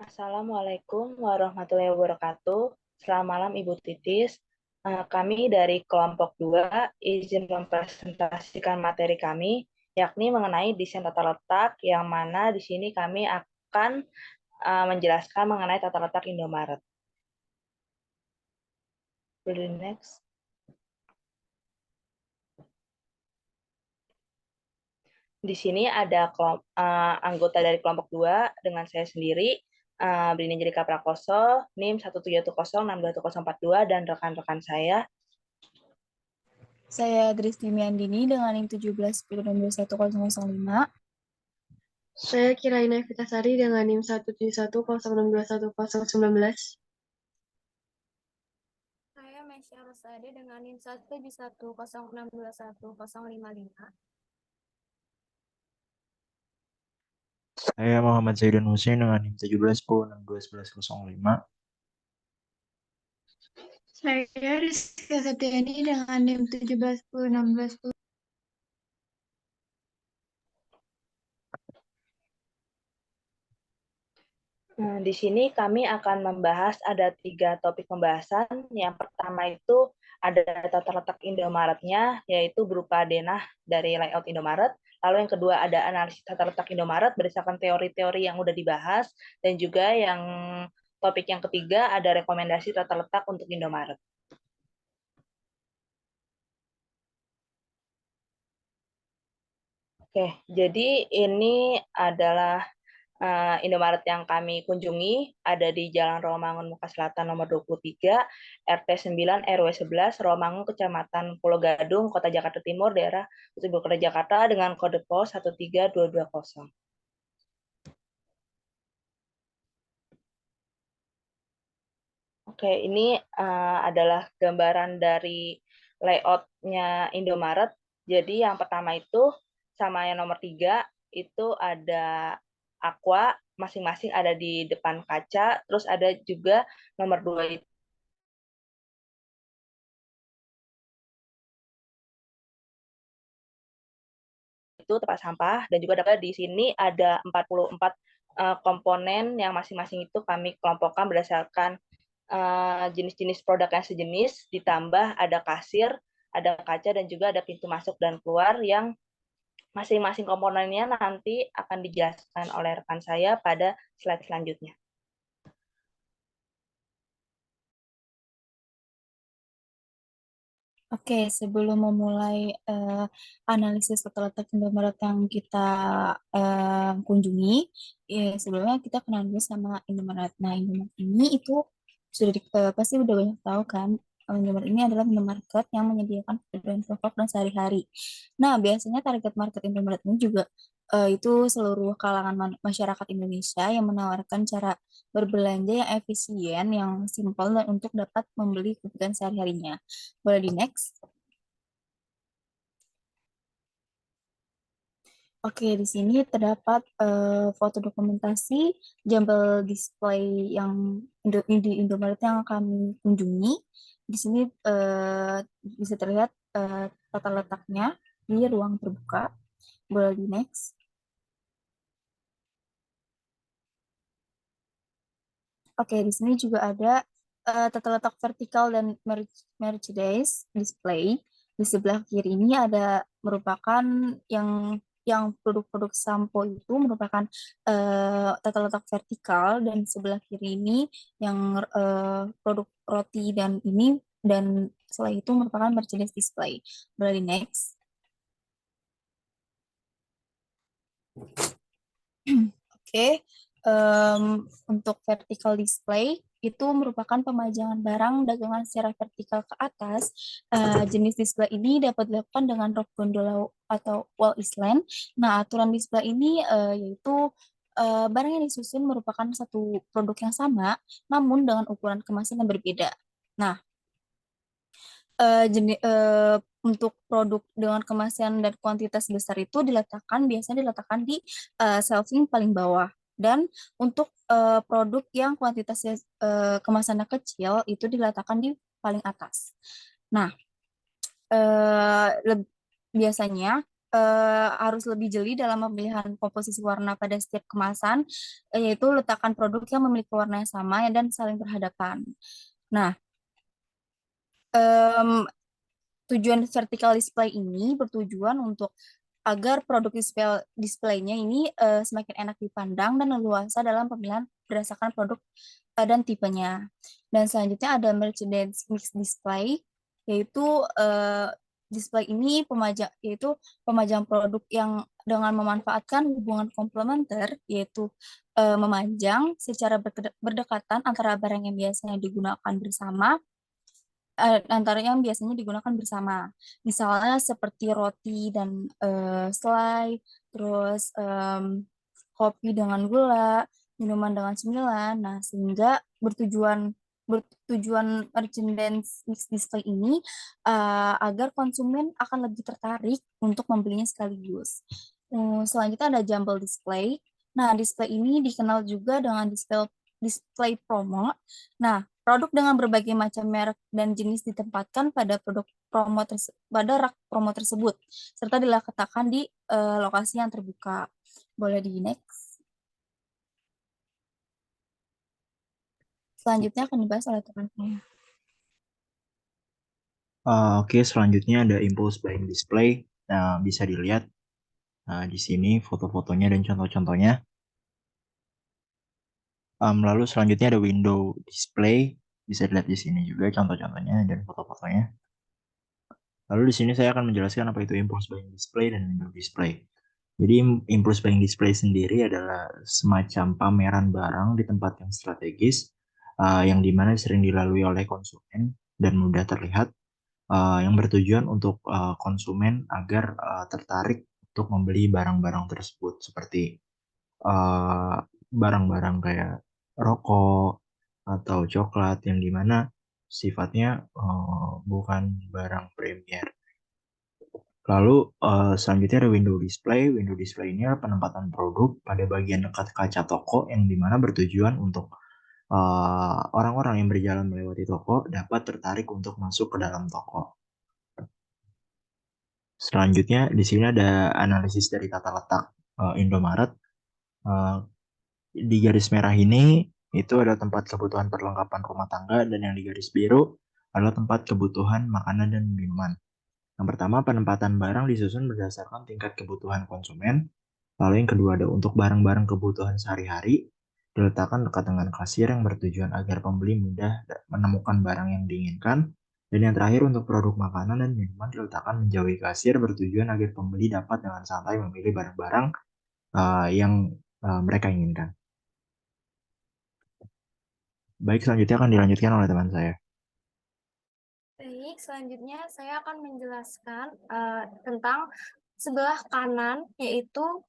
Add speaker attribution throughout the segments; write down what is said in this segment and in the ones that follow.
Speaker 1: Assalamualaikum warahmatullahi wabarakatuh. Selamat malam Ibu Titis. Kami dari kelompok 2 izin mempresentasikan materi kami, yakni mengenai desain tata letak, yang mana di sini kami akan menjelaskan mengenai tata letak Indomaret. Next. Di sini ada anggota dari kelompok 2 dengan saya sendiri, Brini Jelika Prakoso, NIM 171062142, dan rekan-rekan saya.
Speaker 2: Saya Dristi Miandini dengan NIM 17106105.
Speaker 3: Saya Kiraina Vitasari dengan NIM 17106211019.
Speaker 4: Saya Mesya Rosade dengan NIM 17106211055.
Speaker 5: Saya Muhammad Zaidun Hussein dengan NIM 1710621105.
Speaker 3: Saya Rizka Septiani dengan NIM 171016.
Speaker 1: Di sini kami akan membahas ada 3 topik pembahasan. Yang pertama itu ada tata letak Indomaretnya, yaitu berupa denah dari layout Indomaret. Lalu yang kedua ada analisis tata letak Indomaret berdasarkan teori-teori yang sudah dibahas. Dan juga yang topik yang ketiga ada rekomendasi tata letak untuk Indomaret. Oke, jadi ini adalah Indomaret yang kami kunjungi, ada di Jalan Rawamangun Muka Selatan nomor 23, RT 9 RW 11, Rawamangun, Kecamatan Pulau Gadung, Kota Jakarta Timur, daerah Ibu Kota Jakarta, dengan kode pos 13220. Oke, ini adalah gambaran dari layout-nya Indomaret. Jadi yang pertama itu sama yang nomor 3 itu ada aqua, masing-masing ada di depan kaca, terus ada juga nomor 2 itu tempat sampah, dan juga dapat di sini ada 44 komponen yang masing-masing itu kami kelompokkan berdasarkan jenis-jenis produk yang sejenis, ditambah ada kasir, ada kaca, dan juga ada pintu masuk dan keluar yang masing-masing komponennya nanti akan dijelaskan oleh rekan saya pada slide selanjutnya.
Speaker 2: Oke, sebelum memulai analisis tata letak Indomaret yang kita kunjungi, sebelumnya kita kenal dulu sama Indomaret. Nah, Indomaret ini itu sudah pasti udah banyak tahu kan, Indomaret ini adalah minimarket yang menyediakan kebutuhan pokok dan sehari-hari. Nah, biasanya target market Indomaret ini juga itu seluruh kalangan masyarakat Indonesia yang menawarkan cara berbelanja yang efisien, yang simpel, dan untuk dapat membeli kebutuhan sehari-harinya. Boleh di next? Oke, di sini terdapat foto dokumentasi jambal display yang di Indomaret yang kami kunjungi. Di sini bisa terlihat tata letaknya di ruang terbuka. Boleh di next? Oke, di sini juga ada tata letak vertikal dan merchandise display. Di sebelah kiri ini ada merupakan yang produk-produk sampo itu merupakan tata letak vertikal, dan sebelah kiri ini yang produk roti dan setelah itu merupakan merchandise display. Boleh di next? Oke, untuk vertical display itu merupakan pemajangan barang dagangan secara vertikal ke atas. Jenis display ini dapat dilakukan dengan roof gondola atau wall island. Nah, aturan display ini yaitu barang yang disusun merupakan satu produk yang sama, namun dengan ukuran kemasan yang berbeda. Nah, untuk produk dengan kemasan dan kuantitas besar itu biasanya diletakkan di shelving paling bawah, dan untuk produk yang kuantitasnya kemasannya kecil itu diletakkan di paling atas. Nah, biasanya harus lebih jeli dalam pemilihan komposisi warna pada setiap kemasan, yaitu letakkan produk yang memiliki warna yang sama dan saling berhadapan. Nah, em, tujuan vertical display ini bertujuan untuk agar produk displaynya ini semakin enak dipandang dan leluasa dalam pemilihan berdasarkan produk dan tipenya. Dan selanjutnya ada merchandise mix display, yaitu display ini pemajang produk yang dengan memanfaatkan hubungan komplementer, yaitu memanjang secara berdekatan antara barang yang biasanya digunakan bersama antara yang biasanya digunakan bersama. Misalnya seperti roti dan selai, terus kopi dengan gula, minuman dengan cemilan. Nah, sehingga bertujuan merchandise mix display ini agar konsumen akan lebih tertarik untuk membelinya sekaligus. Selanjutnya ada jumble display. Nah, display ini dikenal juga dengan display promo. Nah, produk dengan berbagai macam merek dan jenis ditempatkan pada pada rak promo tersebut, serta diletakkan di lokasi yang terbuka. Boleh di next. Selanjutnya akan dibahas oleh teman saya.
Speaker 5: Oke, selanjutnya ada impulse buying display. Nah, bisa dilihat di sini foto-fotonya dan contoh-contohnya. Lalu selanjutnya ada window display. Bisa dilihat di sini juga contoh-contohnya dan foto-fotonya. Lalu di sini saya akan menjelaskan apa itu impulse buying display dan window display. Jadi impulse buying display sendiri adalah semacam pameran barang di tempat yang strategis, yang dimana sering dilalui oleh konsumen dan mudah terlihat, yang bertujuan untuk konsumen agar tertarik untuk membeli barang-barang tersebut seperti barang-barang kayak rokok atau coklat yang dimana sifatnya bukan barang premier. Lalu selanjutnya ada window display. Window display ini adalah penempatan produk pada bagian dekat kaca toko yang dimana bertujuan untuk orang-orang yang berjalan melewati toko dapat tertarik untuk masuk ke dalam toko. Selanjutnya di sini ada analisis dari tata letak Indomaret. Di garis merah ini itu ada tempat kebutuhan perlengkapan rumah tangga dan yang di garis biru adalah tempat kebutuhan makanan dan minuman. Yang pertama, penempatan barang disusun berdasarkan tingkat kebutuhan konsumen. Lalu yang kedua ada untuk barang-barang kebutuhan sehari-hari, diletakkan dekat dengan kasir yang bertujuan agar pembeli mudah menemukan barang yang diinginkan. Dan yang terakhir untuk produk makanan dan minuman diletakkan menjauhi kasir bertujuan agar pembeli dapat dengan santai memilih barang-barang yang mereka inginkan. Baik, selanjutnya akan dilanjutkan oleh teman saya.
Speaker 4: Baik, selanjutnya saya akan menjelaskan tentang sebelah kanan, yaitu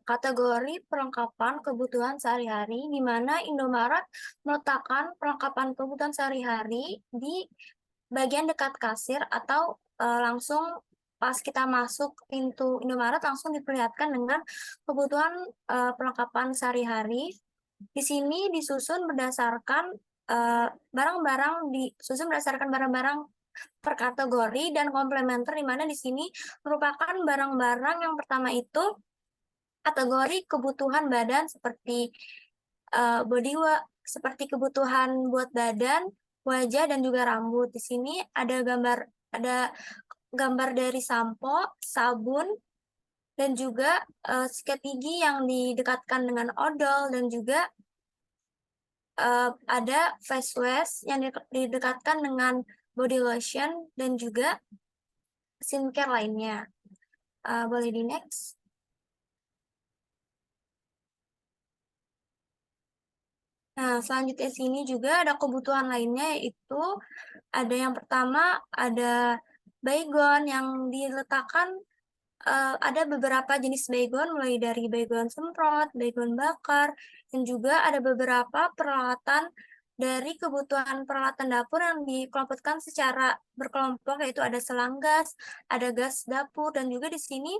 Speaker 4: kategori perlengkapan kebutuhan sehari-hari, di mana Indomaret meletakkan perlengkapan kebutuhan sehari-hari di bagian dekat kasir atau langsung pas kita masuk pintu Indomaret langsung diperlihatkan dengan kebutuhan perlengkapan sehari-hari. Di sini disusun berdasarkan barang-barang per kategori dan komplementer, di mana di sini merupakan barang-barang yang pertama itu kategori kebutuhan badan seperti seperti kebutuhan buat badan, wajah dan juga rambut. Di sini ada gambar dari sampo, sabun, dan juga sikat gigi yang didekatkan dengan odol, dan juga ada face wash yang didekatkan dengan body lotion dan juga skincare lainnya. Boleh di next. Nah, selanjutnya sini juga ada kebutuhan lainnya, yaitu ada yang pertama ada baygon yang diletakkan, ada beberapa jenis baygon mulai dari baygon semprot, baygon bakar, dan juga ada beberapa peralatan dari kebutuhan peralatan dapur yang dikelompokkan secara berkelompok, yaitu ada selang gas, ada gas dapur, dan juga di sini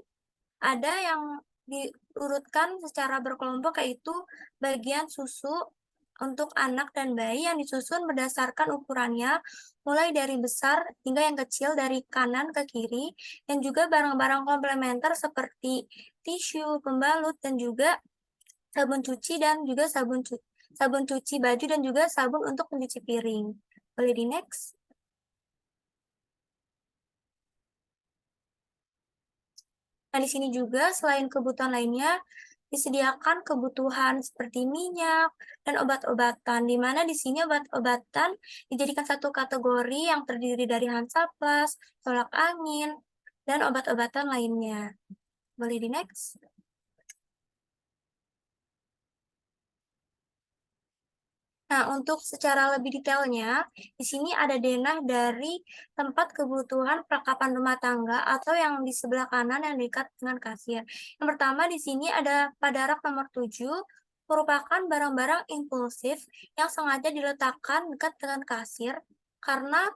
Speaker 4: ada yang diurutkan secara berkelompok, yaitu bagian susu, untuk anak dan bayi yang disusun berdasarkan ukurannya, mulai dari besar hingga yang kecil dari kanan ke kiri, dan juga barang-barang komplementer seperti tisu, pembalut, dan juga sabun cuci dan juga sabun cuci baju dan juga sabun untuk mencuci piring. Boleh di next? Nah, di sini juga selain kebutuhan lainnya, disediakan kebutuhan seperti minyak dan obat-obatan, di mana di sini obat-obatan dijadikan satu kategori yang terdiri dari Hansaplast, tolak angin, dan obat-obatan lainnya. Boleh di next? Nah, untuk secara lebih detailnya, di sini ada denah dari tempat kebutuhan perlengkapan rumah tangga atau yang di sebelah kanan yang dekat dengan kasir. Yang pertama di sini ada pada rak nomor 7, merupakan barang-barang impulsif yang sengaja diletakkan dekat dengan kasir karena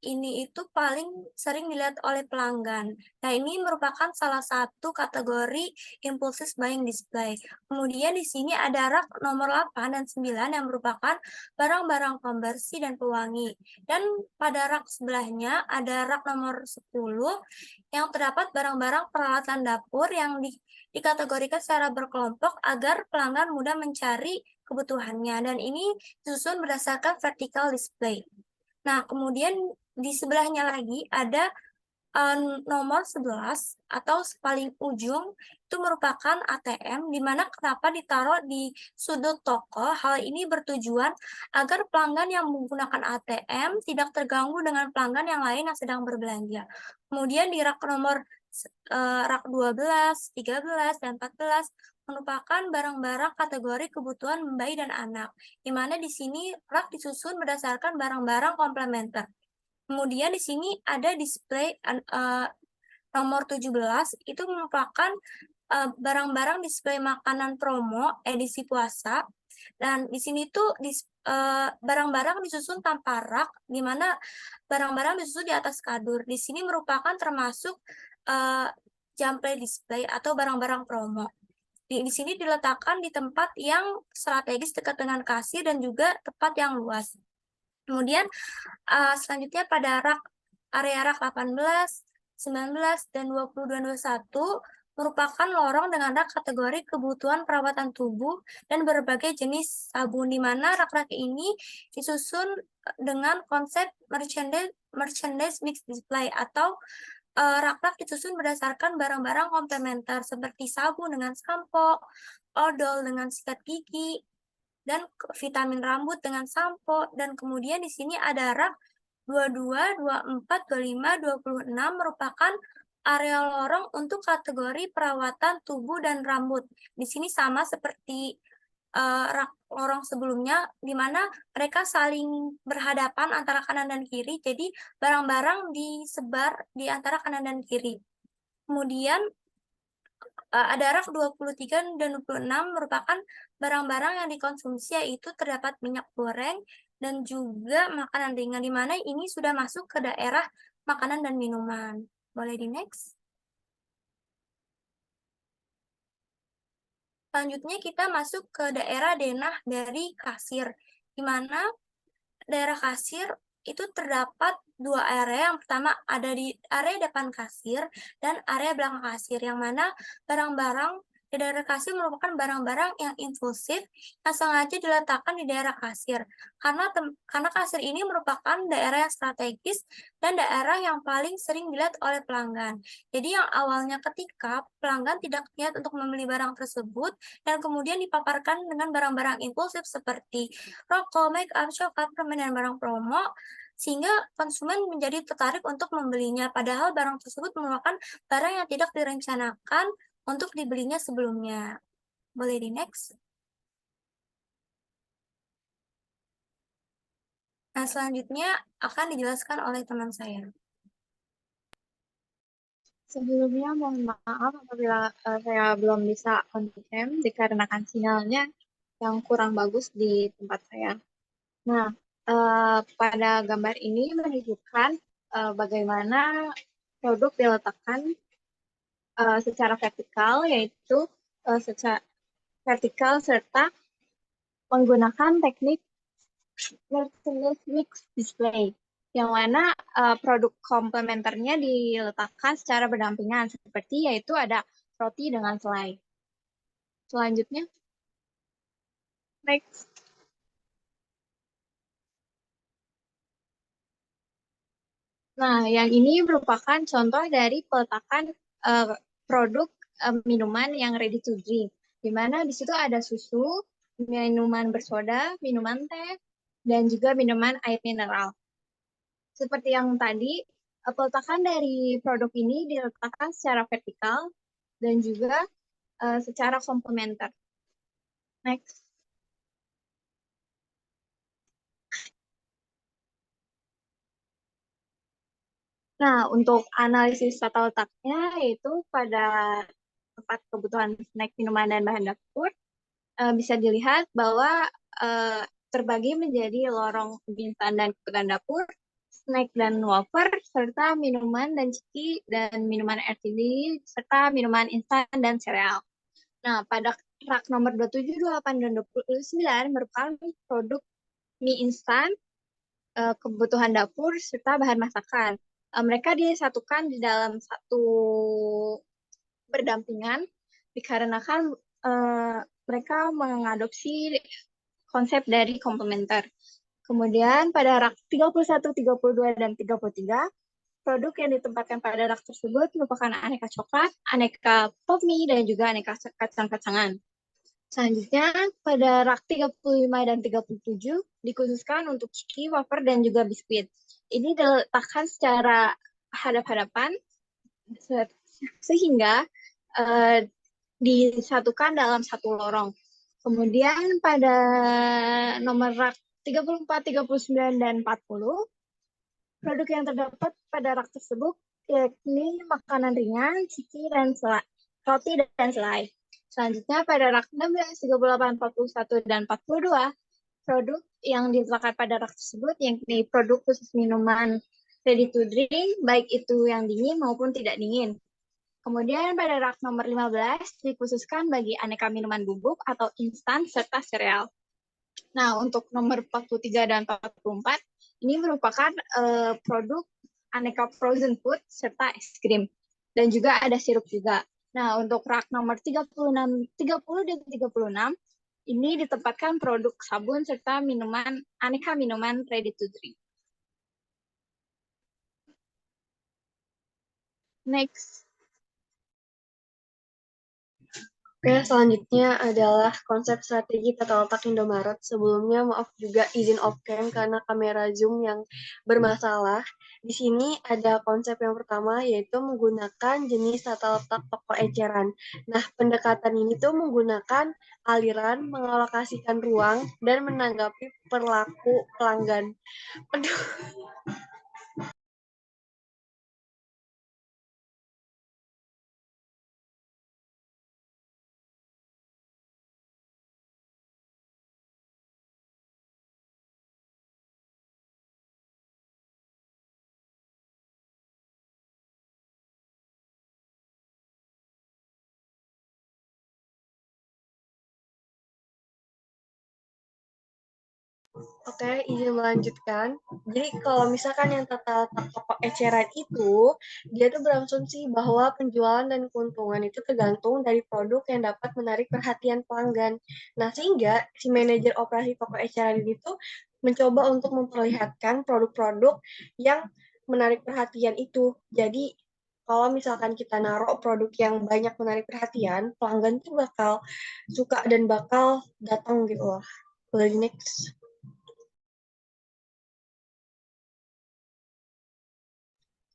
Speaker 4: ini itu paling sering dilihat oleh pelanggan. Nah, ini merupakan salah satu kategori impulsif buying display. Kemudian di sini ada rak nomor 8 dan 9 yang merupakan barang-barang pembersih dan pewangi. Dan pada rak sebelahnya ada rak nomor 10 yang terdapat barang-barang peralatan dapur yang dikategorikan secara berkelompok agar pelanggan mudah mencari kebutuhannya. Dan ini disusun berdasarkan vertical display. Nah, kemudian di sebelahnya lagi ada nomor 11 atau paling ujung itu merupakan ATM, di mana kenapa ditaruh di sudut toko. Hal ini bertujuan agar pelanggan yang menggunakan ATM tidak terganggu dengan pelanggan yang lain yang sedang berbelanja. Kemudian di rak nomor rak 12, 13, dan 14 merupakan barang-barang kategori kebutuhan bayi dan anak, di mana di sini rak disusun berdasarkan barang-barang komplementer. Kemudian di sini ada display nomor 17, itu merupakan barang-barang display makanan promo edisi puasa. Dan di sini tuh barang-barang disusun tanpa rak, di mana barang-barang disusun di atas kadur. Di sini merupakan termasuk jump play display atau barang-barang promo. Di sini diletakkan di tempat yang strategis dekat dengan kasir dan juga tempat yang luas. Kemudian selanjutnya pada area rak 18, 19, dan 20 dan 21 merupakan lorong dengan rak kategori kebutuhan perawatan tubuh dan berbagai jenis sabun, di mana rak-rak ini disusun dengan konsep merchandise mix display atau rak-rak disusun berdasarkan barang-barang komplementer seperti sabun dengan sampo, odol dengan sikat gigi, dan vitamin rambut dengan sampo. Dan kemudian di sini ada rak 22, 24, 25, 26 merupakan area lorong untuk kategori perawatan tubuh dan rambut. Di sini sama seperti rak lorong sebelumnya, di mana mereka saling berhadapan antara kanan dan kiri, jadi barang-barang disebar di antara kanan dan kiri. Kemudian ada rak 23 dan 26 merupakan barang-barang yang dikonsumsi, yaitu terdapat minyak goreng dan juga makanan ringan, di mana ini sudah masuk ke daerah makanan dan minuman. Boleh di next? Selanjutnya kita masuk ke daerah denah dari kasir, di mana daerah kasir itu terdapat dua area. Yang pertama ada di area depan kasir dan area belakang kasir, yang mana barang-barang di daerah kasir merupakan barang-barang yang impulsif yang sengaja diletakkan di daerah kasir karena kasir ini merupakan daerah yang strategis dan daerah yang paling sering dilihat oleh pelanggan. Jadi yang awalnya ketika pelanggan tidak niat untuk membeli barang tersebut dan kemudian dipaparkan dengan barang-barang impulsif seperti rokok, make up, coklat, permen, dan barang promo, sehingga konsumen menjadi tertarik untuk membelinya, padahal barang tersebut merupakan barang yang tidak direncanakan untuk dibelinya sebelumnya. Boleh di next? Nah, selanjutnya akan dijelaskan oleh teman saya.
Speaker 3: Sebelumnya mohon maaf apabila saya belum bisa on cam dikarenakan sinyalnya yang kurang bagus di tempat saya. Nah, pada gambar ini menunjukkan bagaimana produk diletakkan secara vertikal, yaitu secara vertikal serta menggunakan teknik merchandise mix display, yang mana produk komplementernya diletakkan secara berdampingan, seperti yaitu ada roti dengan selai. Selanjutnya, next. Nah, yang ini merupakan contoh dari peletakan produk minuman yang ready to drink, di mana di situ ada susu, minuman bersoda, minuman teh, dan juga minuman air mineral. Seperti yang tadi, peletakan dari produk ini diletakkan secara vertikal dan juga secara komplementer. Next. Nah, untuk analisis tata letaknya yaitu pada tempat kebutuhan snack, minuman, dan bahan dapur, bisa dilihat bahwa terbagi menjadi lorong mie instan dan kebutuhan dapur, snack dan wafer, serta minuman dan ciki dan minuman RTD, serta minuman instan dan sereal. Nah, pada rak nomor 27, 28, dan 29 merupakan produk mie instan, kebutuhan dapur, serta bahan masakan. Mereka disatukan di dalam satu berdampingan dikarenakan mereka mengadopsi konsep dari komplementer. Kemudian pada rak 31, 32, dan 33, produk yang ditempatkan pada rak tersebut merupakan aneka coklat, aneka pop mie, dan juga aneka kacang-kacangan. Selanjutnya, pada rak 35 dan 37 dikhususkan untuk ciki, wafer, dan juga biskuit. Ini diletakkan secara hadap-hadapan sehingga disatukan dalam satu lorong. Kemudian pada nomor rak 34, 39, dan 40, produk yang terdapat pada rak tersebut yakni makanan ringan, ciki, dan roti dan selai. Selanjutnya pada rak 16, 38, 41, dan 42, produk yang diletakkan pada rak tersebut yakni produk khusus minuman ready to drink, baik itu yang dingin maupun tidak dingin. Kemudian pada rak nomor 15 dikhususkan bagi aneka minuman bubuk atau instan serta sereal. Nah, untuk nomor 43 dan 44, ini merupakan produk aneka frozen food serta es krim. Dan juga ada sirup juga. Nah, untuk rak nomor 36, 30, dan 36, ini ditempatkan produk sabun serta aneka minuman ready to drink. Next.
Speaker 6: Oke, selanjutnya adalah konsep strategi tata letak Indomaret. Sebelumnya maaf juga izin off-cam karena kamera Zoom yang bermasalah. Di sini ada konsep yang pertama yaitu menggunakan jenis tata letak toko eceran. Nah, pendekatan ini tuh menggunakan aliran, mengalokasikan ruang, dan menanggapi perilaku pelanggan. Aduh. Oke, izin melanjutkan. Jadi kalau misalkan yang tata letak toko eceran itu, dia tuh berasumsi bahwa penjualan dan keuntungan itu tergantung dari produk yang dapat menarik perhatian pelanggan. Nah, sehingga si manajer operasi toko eceran ini tuh mencoba untuk memperlihatkan produk-produk yang menarik perhatian itu. Jadi, kalau misalkan kita naruh produk yang banyak menarik perhatian, pelanggan tuh bakal suka dan bakal datang gitu loh. Boleh next.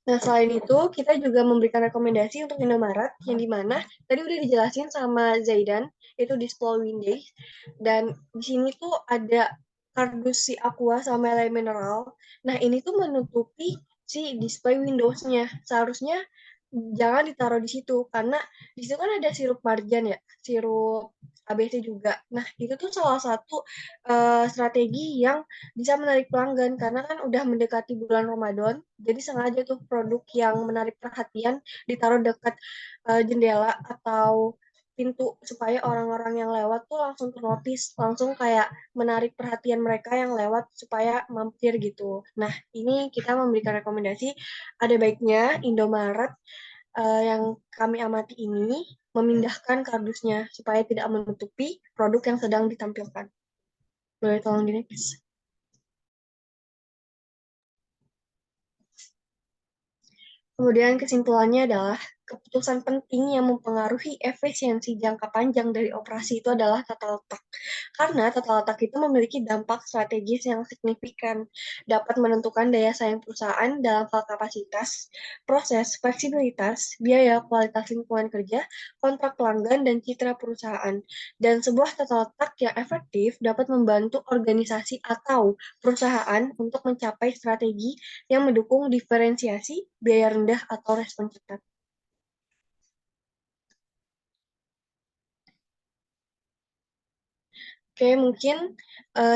Speaker 6: Nah, selain itu, kita juga memberikan rekomendasi untuk Indomaret, yang dimana tadi udah dijelasin sama Zaidan, itu display Windows, dan di sini tuh ada kardus si Aqua sama Le Mineral. Nah, ini tuh menutupi si display Windows-nya. Seharusnya jangan ditaruh di situ, karena di situ kan ada sirup marjan ya, sirup ABC juga. Nah, itu tuh salah satu strategi yang bisa menarik pelanggan karena kan udah mendekati bulan Ramadan, jadi sengaja tuh produk yang menarik perhatian ditaruh dekat jendela atau pintu supaya orang-orang yang lewat tuh langsung ternotis, langsung kayak menarik perhatian mereka yang lewat supaya mampir gitu. Nah, ini kita memberikan rekomendasi, ada baiknya Indomaret yang kami amati ini memindahkan kardusnya supaya tidak menutupi produk yang sedang ditampilkan. Boleh tolong di next. Kemudian kesimpulannya adalah keputusan penting yang mempengaruhi efisiensi jangka panjang dari operasi itu adalah tata letak. Karena tata letak itu memiliki dampak strategis yang signifikan, dapat menentukan daya saing perusahaan dalam hal kapasitas, proses, fleksibilitas, biaya, kualitas lingkungan kerja, kontrak pelanggan, dan citra perusahaan. Dan sebuah tata letak yang efektif dapat membantu organisasi atau perusahaan untuk mencapai strategi yang mendukung diferensiasi, biaya rendah, atau respon cepat. Oke, mungkin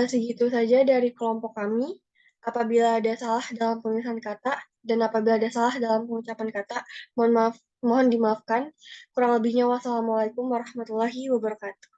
Speaker 6: segitu saja dari kelompok kami. Apabila ada salah dalam penulisan kata dan apabila ada salah dalam pengucapan kata, mohon dimaafkan. Kurang lebihnya wassalamualaikum warahmatullahi wabarakatuh.